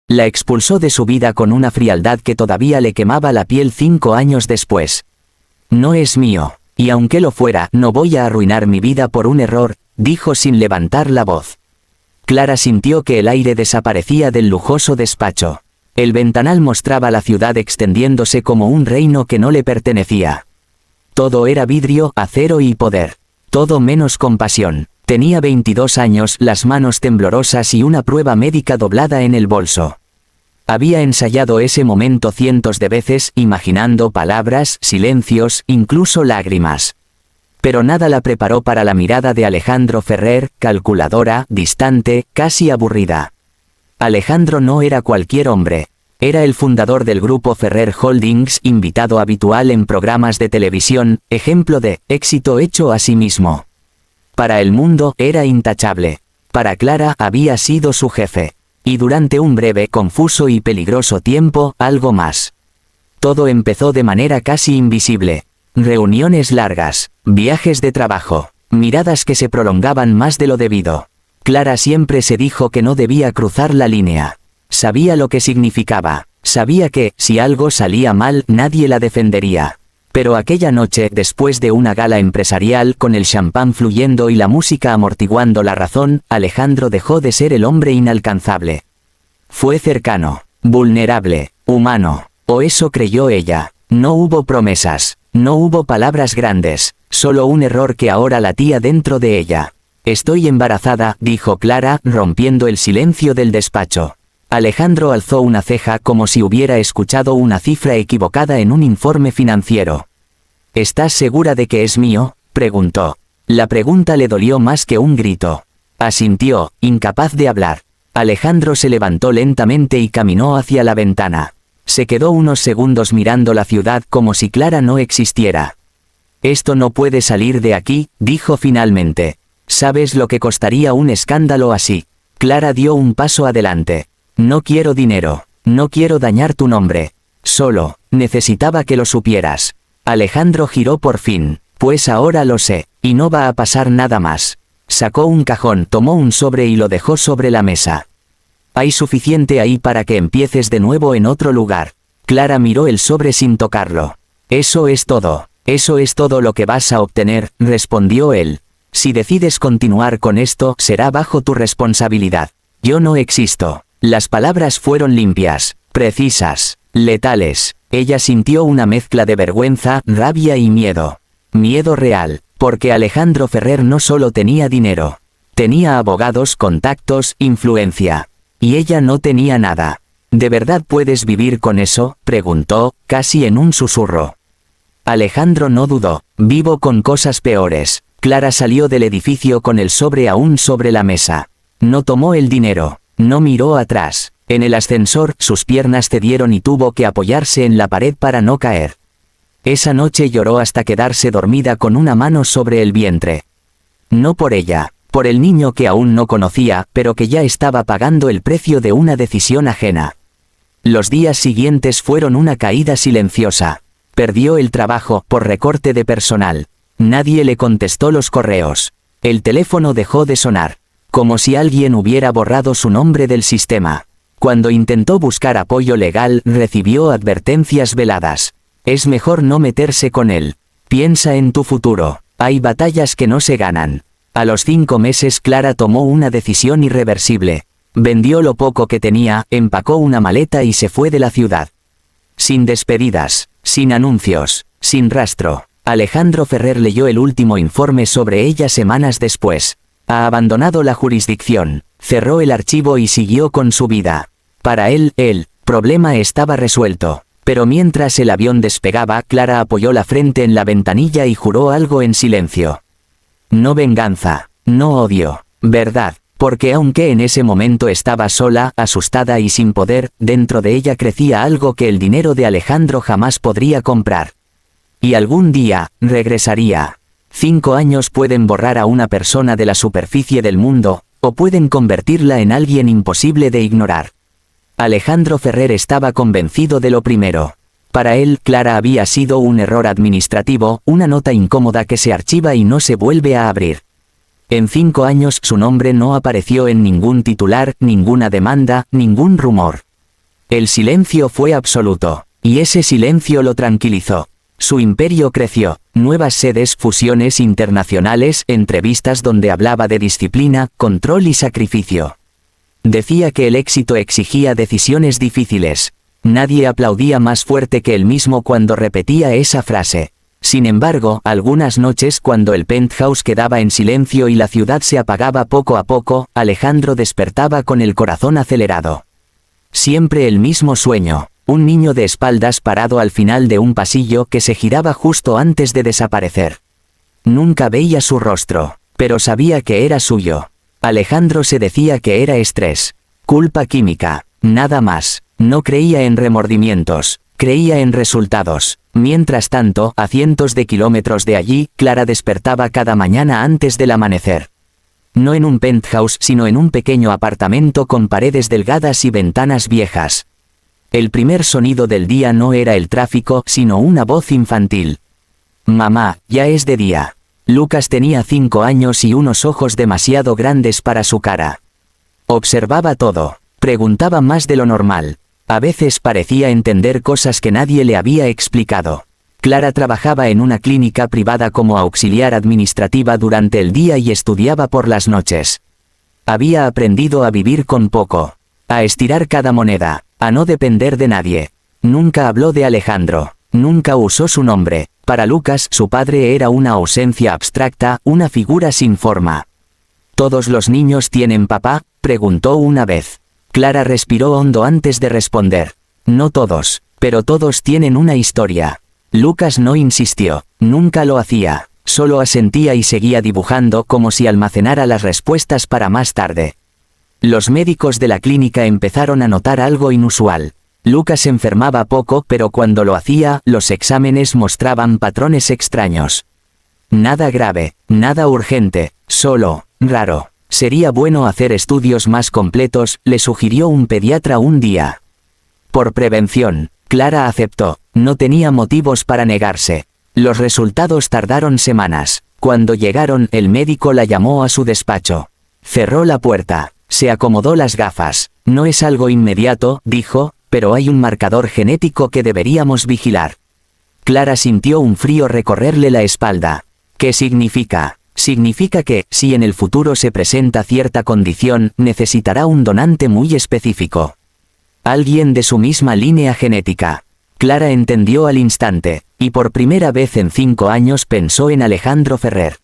La expulsó de su vida con una frialdad que todavía le quemaba la piel 5 años después. No es mío, y aunque lo fuera, no voy a arruinar mi vida por un error, dijo sin levantar la voz. Clara sintió que el aire desaparecía del lujoso despacho. El ventanal mostraba la ciudad extendiéndose como un reino que no le pertenecía. Todo era vidrio, acero y poder. Todo menos compasión. Tenía 22 años, las manos temblorosas y una prueba médica doblada en el bolso. Había ensayado ese momento cientos de veces, imaginando palabras, silencios, incluso lágrimas. Pero nada la preparó para la mirada de Alejandro Ferrer, calculadora, distante, casi aburrida. Alejandro no era cualquier hombre. Era el fundador del grupo Ferrer Holdings, invitado habitual en programas de televisión, ejemplo de éxito hecho a sí mismo. Para el mundo era intachable. Para Clara había sido su jefe. Y durante un breve, confuso y peligroso tiempo, algo más. Todo empezó de manera casi invisible. Reuniones largas, viajes de trabajo, miradas que se prolongaban más de lo debido. Clara siempre se dijo que no debía cruzar la línea. Sabía lo que significaba. Sabía que, si algo salía mal, nadie la defendería. Pero aquella noche, después de una gala empresarial con el champán fluyendo y la música amortiguando la razón, Alejandro dejó de ser el hombre inalcanzable. Fue cercano, vulnerable, humano, o eso creyó ella. No hubo promesas, no hubo palabras grandes, solo un error que ahora latía dentro de ella. Estoy embarazada, dijo Clara, rompiendo el silencio del despacho. Alejandro alzó una ceja como si hubiera escuchado una cifra equivocada en un informe financiero. ¿Estás segura de que es mío?, preguntó. La pregunta le dolió más que un grito. Asintió, incapaz de hablar. Alejandro se levantó lentamente y caminó hacia la ventana. Se quedó unos segundos mirando la ciudad como si Clara no existiera. Esto no puede salir de aquí, dijo finalmente. ¿Sabes lo que costaría un escándalo así? Clara dio un paso adelante. No quiero dinero, no quiero dañar tu nombre. Solo, necesitaba que lo supieras. Alejandro giró por fin. Pues ahora lo sé, y no va a pasar nada más. Sacó un cajón, tomó un sobre y lo dejó sobre la mesa. Hay suficiente ahí para que empieces de nuevo en otro lugar. Clara miró el sobre sin tocarlo. Eso es todo lo que vas a obtener, respondió él. Si decides continuar con esto, será bajo tu responsabilidad. Yo no existo. Las palabras fueron limpias, precisas, letales. Ella sintió una mezcla de vergüenza, rabia y miedo. Miedo real, porque Alejandro Ferrer no solo tenía dinero. Tenía abogados, contactos, influencia. Y ella no tenía nada. ¿De verdad puedes vivir con eso?, preguntó, casi en un susurro. Alejandro no dudó. Vivo con cosas peores. Clara salió del edificio con el sobre aún sobre la mesa. No tomó el dinero. No miró atrás. En el ascensor, sus piernas cedieron y tuvo que apoyarse en la pared para no caer. Esa noche lloró hasta quedarse dormida con una mano sobre el vientre. No por ella, por el niño que aún no conocía, pero que ya estaba pagando el precio de una decisión ajena. Los días siguientes fueron una caída silenciosa. Perdió el trabajo por recorte de personal. Nadie le contestó los correos. El teléfono dejó de sonar. Como si alguien hubiera borrado su nombre del sistema. Cuando intentó buscar apoyo legal, recibió advertencias veladas. Es mejor no meterse con él. Piensa en tu futuro. Hay batallas que no se ganan. A los 5 meses Clara tomó una decisión irreversible. Vendió lo poco que tenía, empacó una maleta y se fue de la ciudad. Sin despedidas, sin anuncios, sin rastro. Alejandro Ferrer leyó el último informe sobre ella semanas después. Ha abandonado la jurisdicción, cerró el archivo y siguió con su vida. Para él, el problema estaba resuelto. Pero mientras el avión despegaba, Clara apoyó la frente en la ventanilla y juró algo en silencio. No venganza, no odio, verdad, porque aunque en ese momento estaba sola, asustada y sin poder, dentro de ella crecía algo que el dinero de Alejandro jamás podría comprar. Y algún día, regresaría. 5 años pueden borrar a una persona de la superficie del mundo, o pueden convertirla en alguien imposible de ignorar. Alejandro Ferrer estaba convencido de lo primero. Para él, Clara había sido un error administrativo, una nota incómoda que se archiva y no se vuelve a abrir. En 5 años su nombre no apareció en ningún titular, ninguna demanda, ningún rumor. El silencio fue absoluto, y ese silencio lo tranquilizó. Su imperio creció, nuevas sedes, fusiones internacionales, entrevistas donde hablaba de disciplina, control y sacrificio. Decía que el éxito exigía decisiones difíciles. Nadie aplaudía más fuerte que él mismo cuando repetía esa frase. Sin embargo, algunas noches cuando el penthouse quedaba en silencio y la ciudad se apagaba poco a poco, Alejandro despertaba con el corazón acelerado. Siempre el mismo sueño. Un niño de espaldas parado al final de un pasillo que se giraba justo antes de desaparecer. Nunca veía su rostro, pero sabía que era suyo. Alejandro se decía que era estrés, culpa química, nada más. No creía en remordimientos, creía en resultados. Mientras tanto, a cientos de kilómetros de allí, Clara despertaba cada mañana antes del amanecer. No en un penthouse, sino en un pequeño apartamento con paredes delgadas y ventanas viejas. El primer sonido del día no era el tráfico, sino una voz infantil. «Mamá, ya es de día». Lucas tenía 5 años y unos ojos demasiado grandes para su cara. Observaba todo, preguntaba más de lo normal. A veces parecía entender cosas que nadie le había explicado. Clara trabajaba en una clínica privada como auxiliar administrativa durante el día y estudiaba por las noches. Había aprendido a vivir con poco, a estirar cada moneda, a no depender de nadie. Nunca habló de Alejandro, nunca usó su nombre. Para Lucas, su padre era una ausencia abstracta, una figura sin forma. ¿Todos los niños tienen papá?, preguntó una vez. Clara respiró hondo antes de responder. No todos, pero todos tienen una historia. Lucas no insistió, nunca lo hacía, solo asentía y seguía dibujando como si almacenara las respuestas para más tarde. Los médicos de la clínica empezaron a notar algo inusual. Lucas enfermaba poco, pero cuando lo hacía, los exámenes mostraban patrones extraños. Nada grave, nada urgente, solo, raro. Sería bueno hacer estudios más completos, le sugirió un pediatra un día. Por prevención, Clara aceptó, no tenía motivos para negarse. Los resultados tardaron semanas. Cuando llegaron, el médico la llamó a su despacho. Cerró la puerta. Se acomodó las gafas. No es algo inmediato, dijo, pero hay un marcador genético que deberíamos vigilar. Clara sintió un frío recorrerle la espalda. ¿Qué significa? Significa que, si en el futuro se presenta cierta condición, necesitará un donante muy específico. Alguien de su misma línea genética. Clara entendió al instante, y por primera vez en 5 años pensó en Alejandro Ferrer.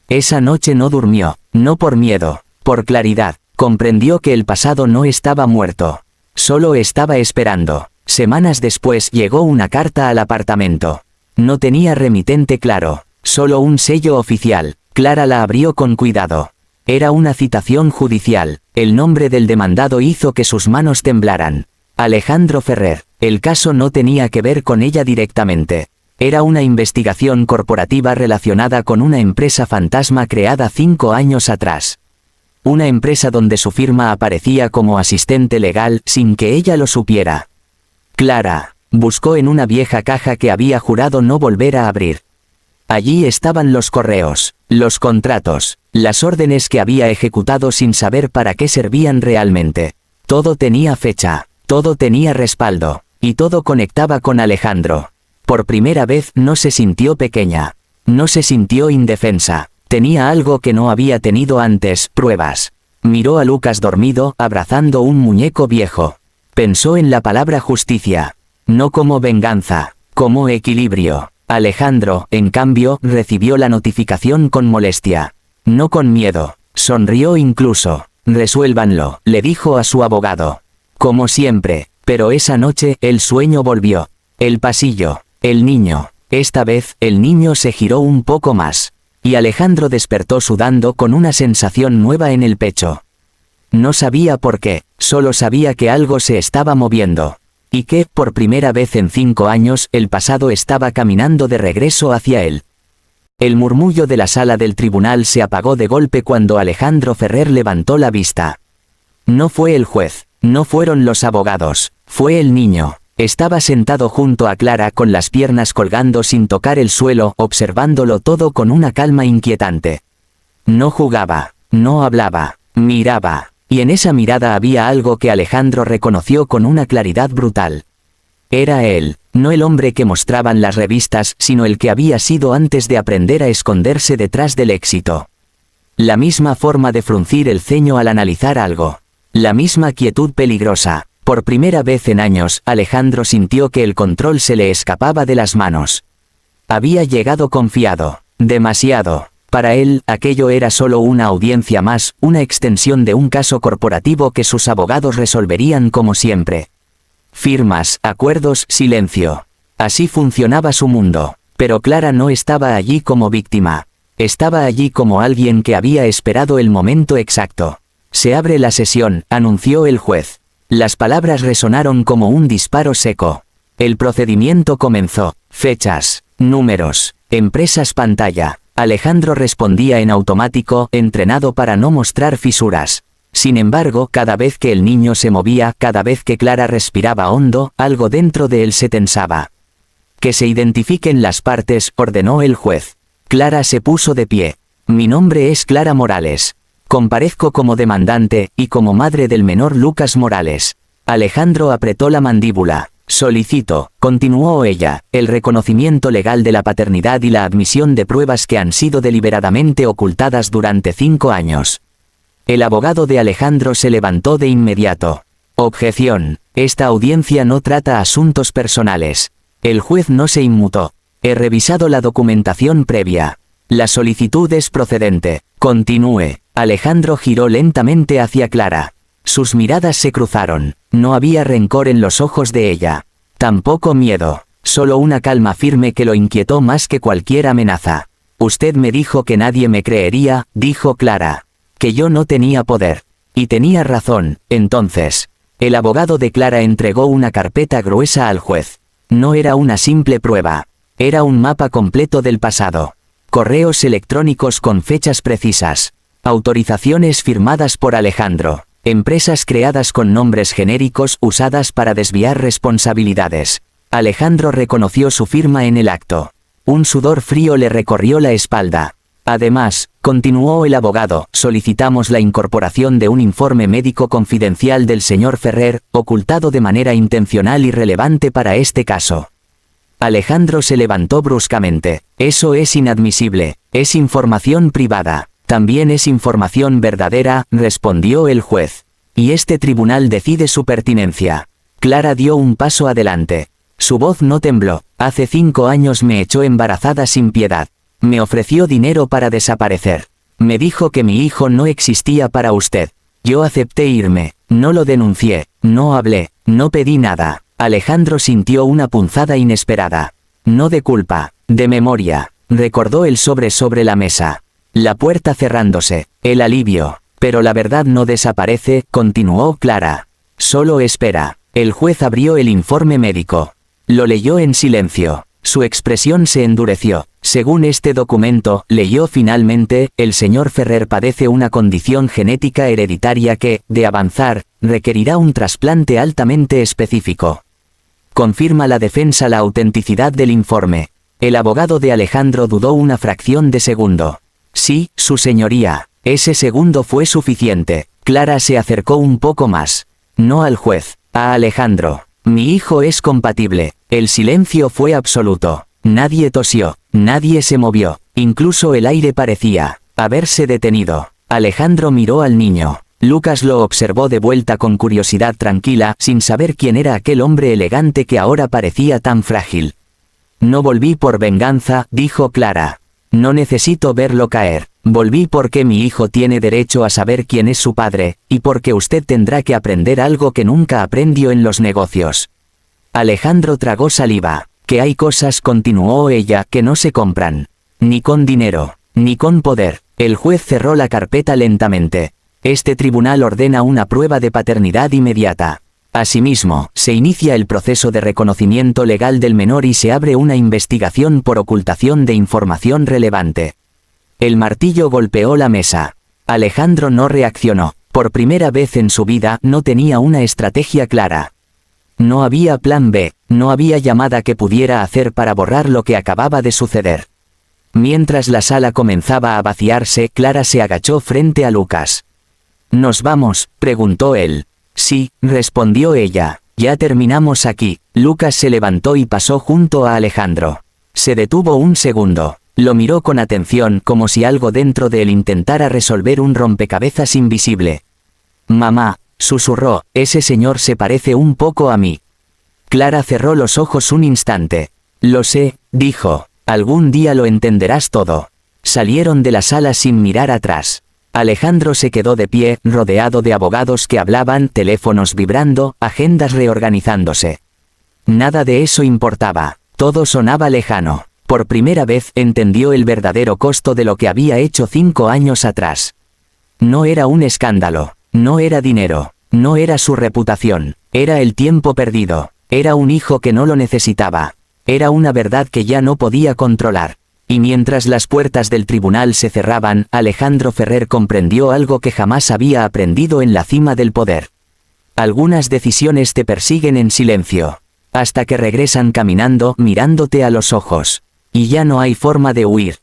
Esa noche no durmió, no por miedo, por claridad. Comprendió que el pasado no estaba muerto. Solo estaba esperando. Semanas después llegó una carta al apartamento. No tenía remitente claro, solo un sello oficial. Clara la abrió con cuidado. Era una citación judicial. El nombre del demandado hizo que sus manos temblaran. Alejandro Ferrer. El caso no tenía que ver con ella directamente. Era una investigación corporativa relacionada con una empresa fantasma creada 5 años atrás. Una empresa donde su firma aparecía como asistente legal sin que ella lo supiera. Clara buscó en una vieja caja que había jurado no volver a abrir. Allí estaban los correos, los contratos, las órdenes que había ejecutado sin saber para qué servían realmente. Todo tenía fecha, todo tenía respaldo, y todo conectaba con Alejandro. Por primera vez no se sintió pequeña, no se sintió indefensa. Tenía algo que no había tenido antes, pruebas. Miró a Lucas dormido, abrazando un muñeco viejo. Pensó en la palabra justicia. No como venganza, como equilibrio. Alejandro, en cambio, recibió la notificación con molestia. No con miedo. Sonrió incluso. Resuélvanlo, le dijo a su abogado. Como siempre, pero esa noche, el sueño volvió. El pasillo, el niño. Esta vez, el niño se giró un poco más. Y Alejandro despertó sudando con una sensación nueva en el pecho. No sabía por qué, solo sabía que algo se estaba moviendo. Y que, por primera vez en 5 años, el pasado estaba caminando de regreso hacia él. El murmullo de la sala del tribunal se apagó de golpe cuando Alejandro Ferrer levantó la vista. No fue el juez, no fueron los abogados, fue el niño. Estaba sentado junto a Clara con las piernas colgando sin tocar el suelo, observándolo todo con una calma inquietante. No jugaba, no hablaba, miraba, Y en esa mirada había algo que Alejandro reconoció con una claridad brutal. Era él, no el hombre que mostraban las revistas, sino el que había sido antes de aprender a esconderse detrás del éxito. La misma forma de fruncir el ceño al analizar algo. La misma quietud peligrosa. Por primera vez en años, Alejandro sintió que el control se le escapaba de las manos. Había llegado confiado. Demasiado. Para él, aquello era solo una audiencia más, una extensión de un caso corporativo que sus abogados resolverían como siempre. Firmas, acuerdos, silencio. Así funcionaba su mundo. Pero Clara no estaba allí como víctima. Estaba allí como alguien que había esperado el momento exacto. Se abre la sesión, anunció el juez. Las palabras resonaron como un disparo seco. El procedimiento comenzó. Fechas, números, empresas pantalla. Alejandro respondía en automático, entrenado para no mostrar fisuras. Sin embargo, cada vez que el niño se movía, cada vez que Clara respiraba hondo, algo dentro de él se tensaba. Que se identifiquen las partes, ordenó el juez. Clara se puso de pie. Mi nombre es Clara Morales. Comparezco como demandante, y como madre del menor Lucas Morales. Alejandro apretó la mandíbula. Solicito, continuó ella, el reconocimiento legal de la paternidad y la admisión de pruebas que han sido deliberadamente ocultadas durante 5 años. El abogado de Alejandro se levantó de inmediato. Objeción. Esta audiencia no trata asuntos personales. El juez no se inmutó. He revisado la documentación previa. La solicitud es procedente. Continúe. Alejandro giró lentamente hacia Clara. Sus miradas se cruzaron. No había rencor en los ojos de ella. Tampoco miedo. Solo una calma firme que lo inquietó más que cualquier amenaza. Usted me dijo que nadie me creería, dijo Clara. Que yo no tenía poder. Y tenía razón, entonces. El abogado de Clara entregó una carpeta gruesa al juez. No era una simple prueba. Era un mapa completo del pasado. Correos electrónicos con fechas precisas. Autorizaciones firmadas por Alejandro. Empresas creadas con nombres genéricos usadas para desviar responsabilidades. Alejandro reconoció su firma en el acto. Un sudor frío le recorrió la espalda. Además, continuó el abogado, solicitamos la incorporación de un informe médico confidencial del señor Ferrer, ocultado de manera intencional y relevante para este caso. Alejandro se levantó bruscamente. Eso es inadmisible. Es información privada. También es información verdadera, respondió el juez. Y este tribunal decide su pertinencia. Clara dio un paso adelante. Su voz no tembló. Hace 5 años me echó embarazada sin piedad. Me ofreció dinero para desaparecer. Me dijo que mi hijo no existía para usted. Yo acepté irme. No lo denuncié. No hablé. No pedí nada. Alejandro sintió una punzada inesperada. No de culpa. De memoria. Recordó el sobre la mesa. La puerta cerrándose, el alivio. Pero la verdad no desaparece, continuó Clara. Solo espera. El juez abrió el informe médico. Lo leyó en silencio. Su expresión se endureció. Según este documento, leyó finalmente, el señor Ferrer padece una condición genética hereditaria que, de avanzar, requerirá un trasplante altamente específico. Confirma la defensa la autenticidad del informe. El abogado de Alejandro dudó una fracción de segundo. Sí, su señoría. Ese segundo fue suficiente. Clara se acercó un poco más. No al juez, a Alejandro. Mi hijo es compatible. El silencio fue absoluto. Nadie tosió, nadie se movió. Incluso el aire parecía haberse detenido. Alejandro miró al niño. Lucas lo observó de vuelta con curiosidad tranquila, sin saber quién era aquel hombre elegante que ahora parecía tan frágil. No volví por venganza, dijo Clara. No necesito verlo caer. Volví porque mi hijo tiene derecho a saber quién es su padre, y porque usted tendrá que aprender algo que nunca aprendió en los negocios. Alejandro tragó saliva. Que hay cosas, continuó ella, que no se compran. Ni con dinero, ni con poder. El juez cerró la carpeta lentamente. Este tribunal ordena una prueba de paternidad inmediata. Asimismo, se inicia el proceso de reconocimiento legal del menor y se abre una investigación por ocultación de información relevante. El martillo golpeó la mesa. Alejandro no reaccionó. Por primera vez en su vida no tenía una estrategia clara. No había plan B, no había llamada que pudiera hacer para borrar lo que acababa de suceder. Mientras la sala comenzaba a vaciarse, Clara se agachó frente a Lucas. ¿Nos vamos?, preguntó él. Sí, respondió ella. Ya terminamos aquí. Lucas se levantó y pasó junto a Alejandro. Se detuvo un segundo. Lo miró con atención como si algo dentro de él intentara resolver un rompecabezas invisible. Mamá, susurró, ese señor se parece un poco a mí. Clara cerró los ojos un instante. Lo sé, dijo. Algún día lo entenderás todo. Salieron de la sala sin mirar atrás. Alejandro se quedó de pie, rodeado de abogados que hablaban, teléfonos vibrando, agendas reorganizándose. Nada de eso importaba. Todo sonaba lejano. Por primera vez entendió el verdadero costo de lo que había hecho 5 años atrás. No era un escándalo, no era dinero, no era su reputación, era el tiempo perdido, era un hijo que no lo necesitaba, era una verdad que ya no podía controlar. Y mientras las puertas del tribunal se cerraban, Alejandro Ferrer comprendió algo que jamás había aprendido en la cima del poder. Algunas decisiones te persiguen en silencio, hasta que regresan caminando, mirándote a los ojos. Y ya no hay forma de huir.